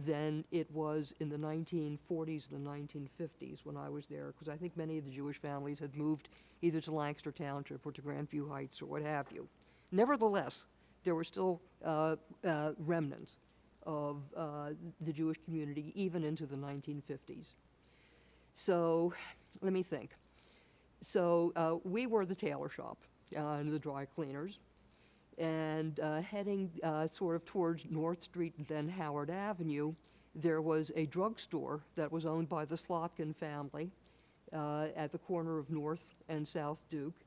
than it was in the 1940s and the 1950s when I was there, because I think many of the Jewish families had moved either to Lancaster Township or to Grandview Heights or what have you. Nevertheless, there were still remnants of the Jewish community even into the 1950s. So let me think. So we were the tailor shop and the dry cleaners. And heading sort of towards North Street and then Howard Avenue, there was a drugstore that was owned by the Slotkin family at the corner of North and South Duke.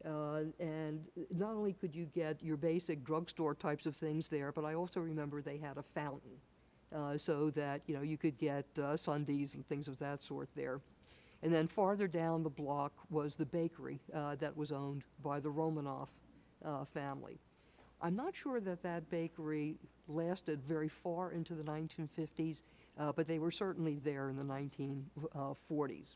And not only could you get your basic drugstore types of things there, but I also remember they had a fountain. So that you could get sundaes and things of that sort there. And then farther down the block was the bakery that was owned by the Romanov family. I'm not sure that that bakery lasted very far into the 1950s, but they were certainly there in the 1940s.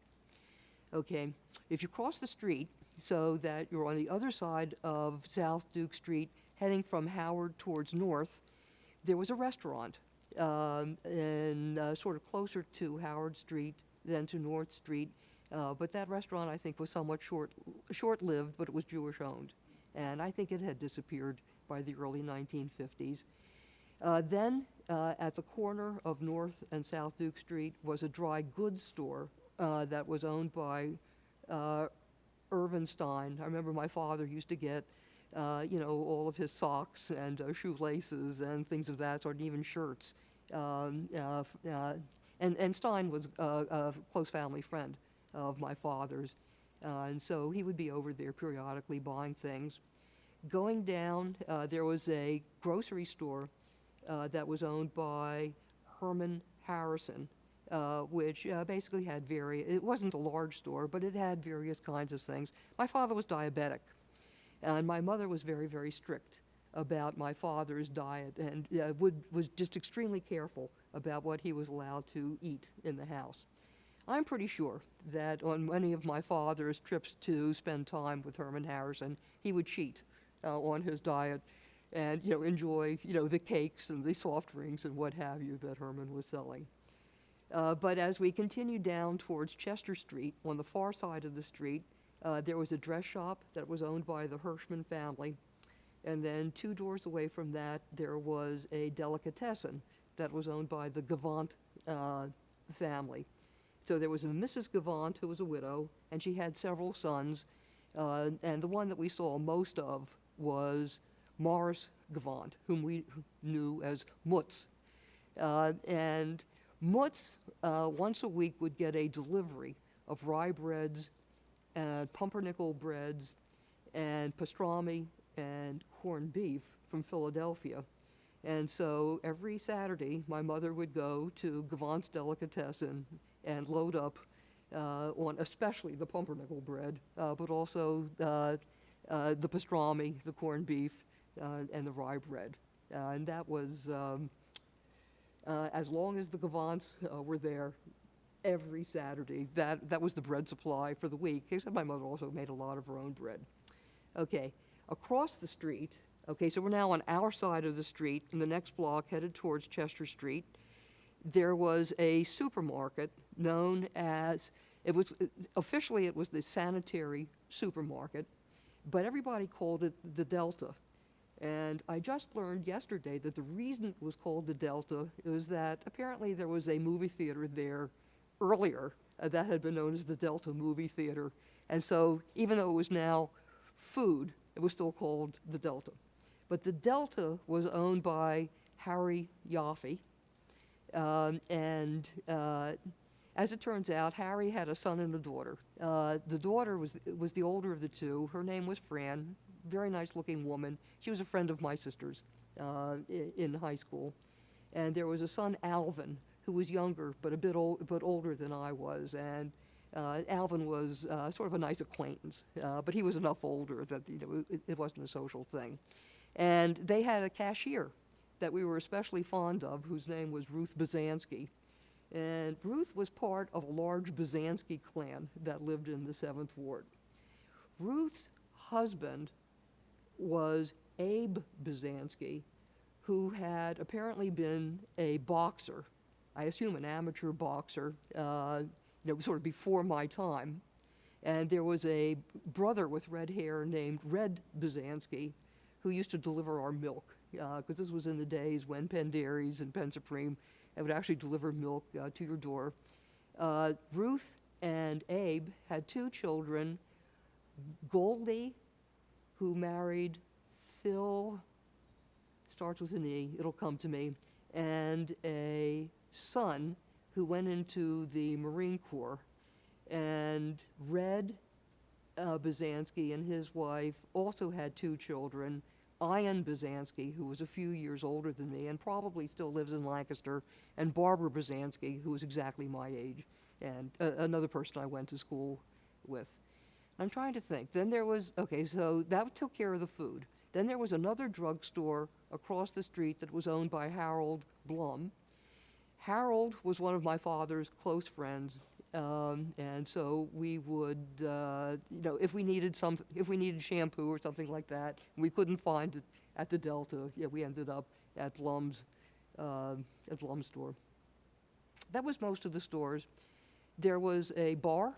Okay, if you cross the street so that you're on the other side of South Duke Street heading from Howard towards North, there was a restaurant. And sort of closer to Howard Street than to North Street. But that restaurant, I think, was somewhat short-lived, but it was Jewish-owned. And I think it had disappeared by the early 1950s. Then, at the corner of North and South Duke Street was a dry goods store that was owned by Irvin Stein. I remember my father used to get all of his socks and shoelaces and things of that sort, and even shirts. And Stein was a close family friend of my father's. And so he would be over there periodically buying things. Going down, there was a grocery store that was owned by Herman Harrison, which basically had it wasn't a large store, but it had various kinds of things. My father was diabetic. And my mother was very, very strict about my father's diet and was just extremely careful about what he was allowed to eat in the house. I'm pretty sure that on many of my father's trips to spend time with Herman Harrison, he would cheat on his diet and enjoy the cakes and the soft drinks and what have you that Herman was selling. But as we continued down towards Chester Street, on the far side of the street, there was a dress shop that was owned by the Hirschman family. And then 2 doors away from that, there was a delicatessen that was owned by the Gavant family. So there was a Mrs. Gavant, who was a widow, and she had several sons. And the one that we saw most of was Morris Gavant, whom we knew as Mutz. And Mutz, once a week, would get a delivery of rye breads, pumpernickel breads, and pastrami and corned beef from Philadelphia. And so every Saturday, my mother would go to Gavant's Delicatessen and load up on especially the pumpernickel bread, but also the pastrami, the corned beef, and the rye bread. And that was, as long as the Gavants were there, every Saturday, that was the bread supply for the week, except my mother also made a lot of her own bread. Okay, across the street, okay, so we're now on our side of the street, in the next block, headed towards Chester Street. There was a supermarket known as, officially it was the Sanitary Supermarket, but everybody called it the Delta. And I just learned yesterday that the reason it was called the Delta is that apparently there was a movie theater there earlier that had been known as the Delta Movie Theater. And so even though it was now food, it was still called the Delta. But the Delta was owned by Harry Yaffe. As it turns out, Harry had a son and a daughter. The daughter was the older of the two. Her name was Fran, very nice-looking woman. She was a friend of my sister's in high school. And there was a son, Alvin, who was younger but but older than I was. And Alvin was sort of a nice acquaintance, but he was enough older that it wasn't a social thing. And they had a cashier that we were especially fond of, whose name was Ruth Bazansky. And Ruth was part of a large Bazansky clan that lived in the 7th Ward. Ruth's husband was Abe Bazansky, who had apparently been a boxer, I assume an amateur boxer, sort of before my time. And there was a brother with red hair named Red Bazansky, who used to deliver our milk, because this was in the days when Penn Dairies and Penn Supreme would actually deliver milk to your door. Ruth and Abe had 2 children, Goldie, who married Phil, starts with an E, it'll come to me, and a son who went into the Marine Corps. And Red Bazansky and his wife also had 2 children, Ian Bazansky, who was a few years older than me and probably still lives in Lancaster, and Barbara Bazansky, who was exactly my age, and another person I went to school with. I'm trying to think. Then there was, okay, so that took care of the food. Then there was another drugstore across the street that was owned by Harold Blum. Harold was one of my father's close friends, and so we would, if we needed shampoo or something like that, and we couldn't find it at the Delta, we ended up at Blum's store. That was most of the stores. There was a bar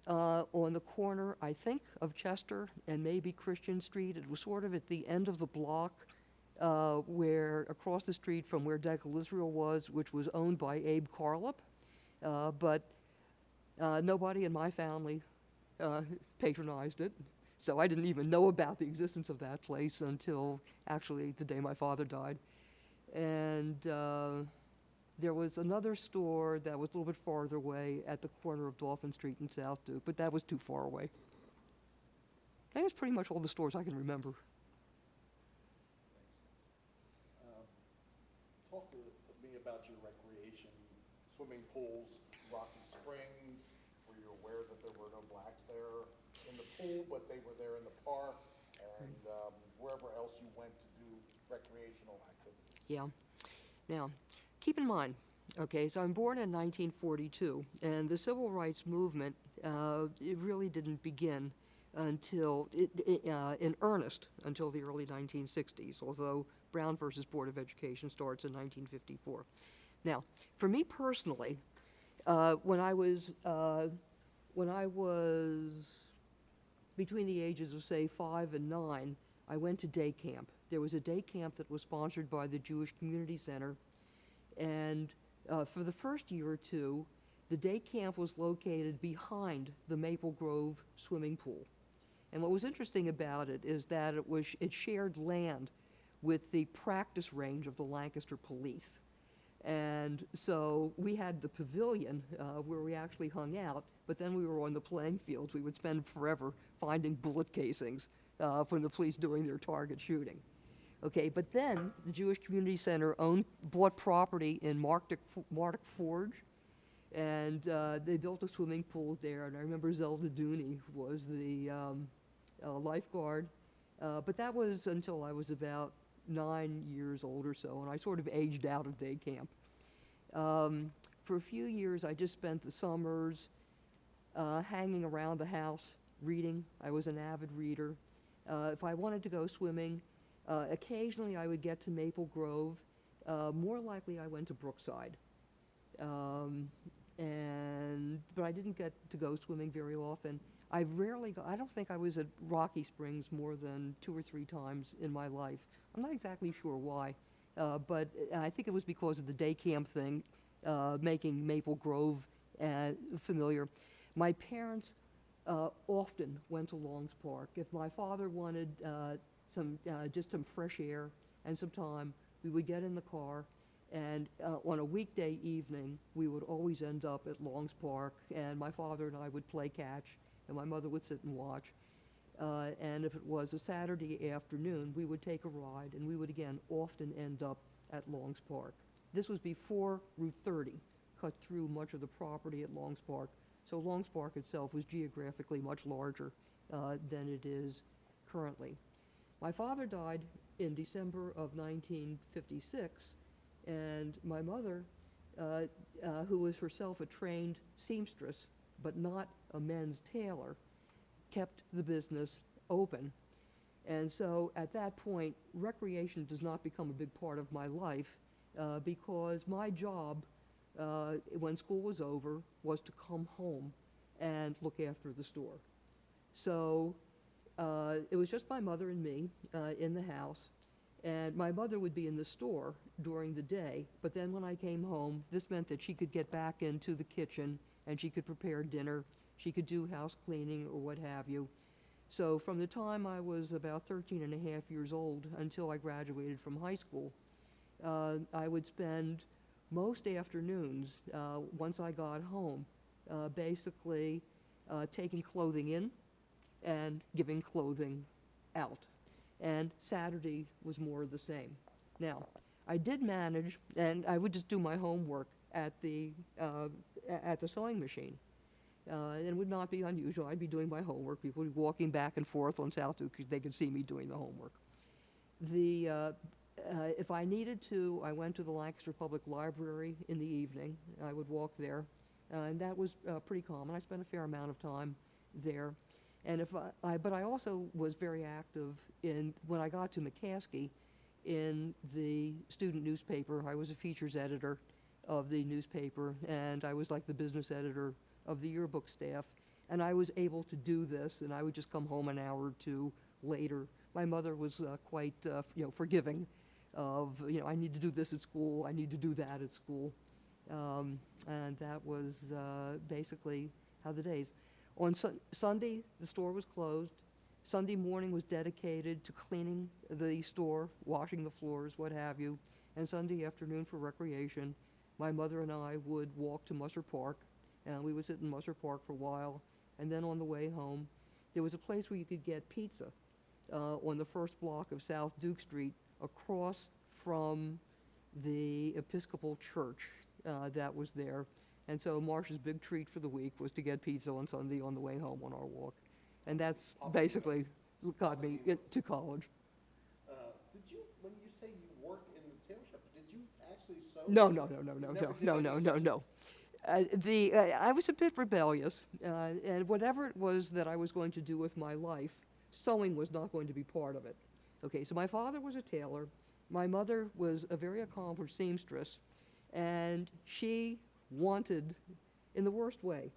on the corner, I think, of Chester and maybe Christian Street. It was sort of at the end of the block, where across the street from where Dekel Israel was, which was owned by Abe Carlip, but nobody in my family patronized it, so I didn't even know about the existence of that place until actually the day my father died. And there was another store that was a little bit farther away at the corner of Dolphin Street and South Duke, but that was too far away. That was pretty much all the stores I can remember. Excellent. Talk to me about your recreation, swimming pools, Rocky Springs. Were you aware that there were no blacks there in the pool, but they were there in the park, and wherever else you went to do recreational activities? Yeah. Now, keep in mind, okay, so I'm born in 1942, and the civil rights movement, it really didn't begin until, in earnest, until the early 1960s, although Brown versus Board of Education starts in 1954. Now, for me personally, When I was between the ages of, say, 5 and 9, I went to day camp. There was a day camp that was sponsored by the Jewish Community Center, and for the first year or two, the day camp was located behind the Maple Grove swimming pool. And what was interesting about it is that it shared land with the practice range of the Lancaster Police. And so we had the pavilion where we actually hung out, but then we were on the playing fields. We would spend forever finding bullet casings from the police doing their target shooting. Okay, but then the Jewish Community Center bought property in Martic Forge, and they built a swimming pool there. And I remember Zelda Dooney was the lifeguard, but that was until I was about 9 years old or so, and I sort of aged out of day camp. For a few years, I just spent the summers hanging around the house, reading. I was an avid reader. If I wanted to go swimming, occasionally I would get to Maple Grove. More likely I went to Brookside. But I didn't get to go swimming very often. I don't think I was at Rocky Springs more than 2 or 3 times in my life. I'm not exactly sure why, but I think it was because of the day camp thing, making Maple Grove familiar. My parents often went to Longs Park. If my father wanted just some fresh air and some time, we would get in the car, and on a weekday evening, we would always end up at Longs Park, and my father and I would play catch, and my mother would sit and watch. And if it was a Saturday afternoon, we would take a ride, and we would again often end up at Longs Park. This was before Route 30 cut through much of the property at Longs Park, so Longs Park itself was geographically much larger than it is currently. My father died in December of 1956, and my mother, who was herself a trained seamstress, but not a men's tailor, kept the business open. And so at that point, recreation does not become a big part of my life because my job, when school was over, was to come home and look after the store. So it was just my mother and me in the house, and my mother would be in the store during the day, but then when I came home, this meant that she could get back into the kitchen and she could prepare dinner, she could do house cleaning or what have you. So from the time I was about 13 and a half years old until I graduated from high school, I would spend most afternoons, once I got home, basically taking clothing in and giving clothing out. And Saturday was more of the same. Now, I did manage, and I would just do my homework at the sewing machine. And it would not be unusual. I'd be doing my homework. People would be walking back and forth on South Duke because they could see me doing the homework. If I needed to, I went to the Lancaster Public Library in the evening. I would walk there, and that was pretty common. I spent a fair amount of time there. And but I also was very active when I got to McCaskey in the student newspaper. I was a features editor of the newspaper, and I was like the business editor of the yearbook staff. And I was able to do this, and I would just come home an hour or two later. My mother was quite forgiving of, I need to do this at school, I need to do that at school. And that was basically how the days. On Sunday, the store was closed. Sunday morning was dedicated to cleaning the store, washing the floors, what have you. And Sunday afternoon for recreation, my mother and I would walk to Musser Park, and we would sit in Musser Park for a while. And then on the way home, there was a place where you could get pizza on the first block of South Duke Street, across from the Episcopal Church that was there. And so Marsha's big treat for the week was to get pizza on Sunday on the way home on our walk. And that's basically got me to college. Did you, when you say you worked in the tailor shop, did you actually sew? No. I was a bit rebellious, and whatever it was that I was going to do with my life, sewing was not going to be part of it. Okay, so my father was a tailor. My mother was a very accomplished seamstress, and she wanted in the worst way,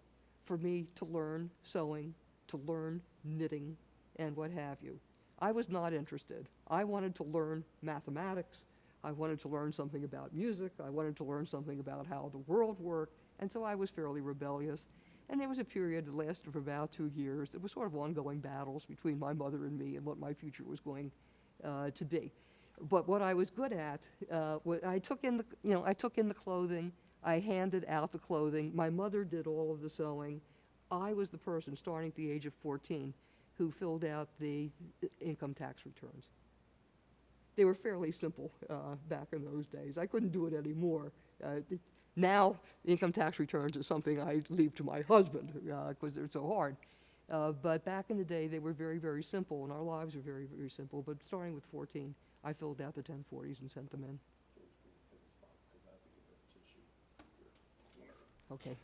for me to learn sewing, to learn knitting, and what have you. I was not interested. I wanted to learn mathematics. I wanted to learn something about music. I wanted to learn something about how the world worked, and so I was fairly rebellious. And there was a period that lasted for about 2 years. There was sort of ongoing battles between my mother and me and what my future was going to be. But what I was good at, I took in the clothing. I handed out the clothing. My mother did all of the sewing. I was the person, starting at the age of 14, who filled out the income tax returns. They were fairly simple back in those days. I couldn't do it anymore. Now, income tax returns is something I leave to my husband because they're so hard. But back in the day, they were very, very simple, and our lives were very, very simple. But starting with 14, I filled out the 1040s and sent them in. Take a stop, because I have to give her a tissue. Here, corner. Okay.